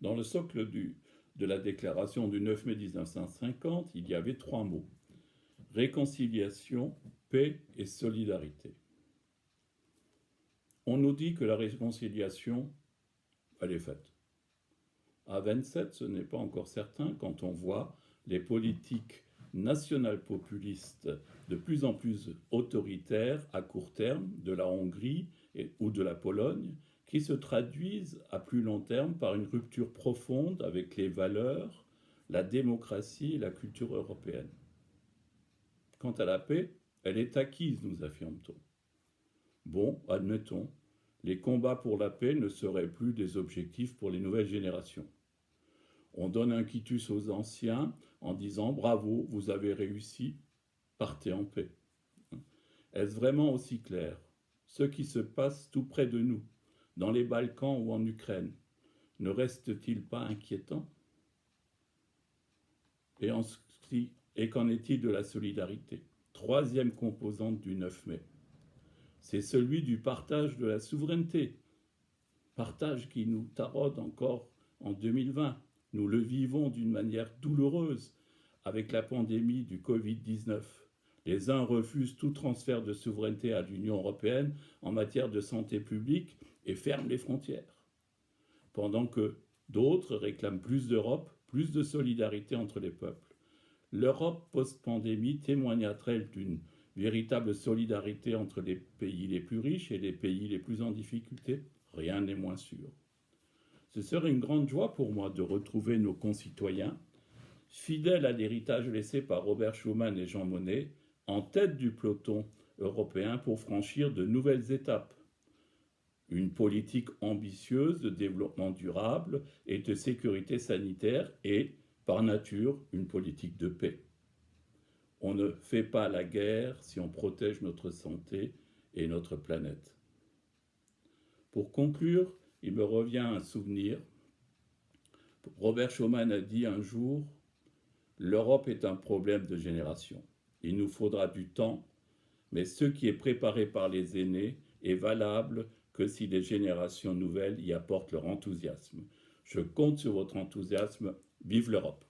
Dans le socle de la déclaration du 9 mai 1950, il y avait 3 mots: réconciliation, paix et solidarité. On nous dit que la réconciliation, elle est faite. À 27, ce n'est pas encore certain quand on voit les politiques nationales populistes de plus en plus autoritaires à court terme de la Hongrie ou de la Pologne, qui se traduisent à plus long terme par une rupture profonde avec les valeurs, la démocratie et la culture européenne. Quant à la paix, elle est acquise, nous affirme-t-on. Bon, admettons, les combats pour la paix ne seraient plus des objectifs pour les nouvelles générations. On donne un quitus aux anciens en disant « Bravo, vous avez réussi, partez en paix ». Est-ce vraiment aussi clair? Ce qui se passe tout près de nous, dans les Balkans ou en Ukraine, ne reste-t-il pas inquiétant? Et qu'en est-il de la solidarité? Troisième composante du 9 mai. C'est celui du partage de la souveraineté. Partage qui nous taraude encore en 2020. Nous le vivons d'une manière douloureuse avec la pandémie du Covid-19. Les uns refusent tout transfert de souveraineté à l'Union européenne en matière de santé publique et ferment les frontières. Pendant que d'autres réclament plus d'Europe, plus de solidarité entre les peuples. L'Europe post-pandémie témoignera-t-elle d'une véritable solidarité entre les pays les plus riches et les pays les plus en difficulté? Rien n'est moins sûr. Ce serait une grande joie pour moi de retrouver nos concitoyens, fidèles à l'héritage laissé par Robert Schuman et Jean Monnet, en tête du peloton européen pour franchir de nouvelles étapes. Une politique ambitieuse de développement durable et de sécurité sanitaire et, par nature, une politique de paix. On ne fait pas la guerre si on protège notre santé et notre planète. Pour conclure, il me revient un souvenir. Robert Schuman a dit un jour « L'Europe est un problème de génération. Il nous faudra du temps, mais ce qui est préparé par les aînés est valable que si les générations nouvelles y apportent leur enthousiasme. Je compte sur votre enthousiasme. Vive l'Europe !»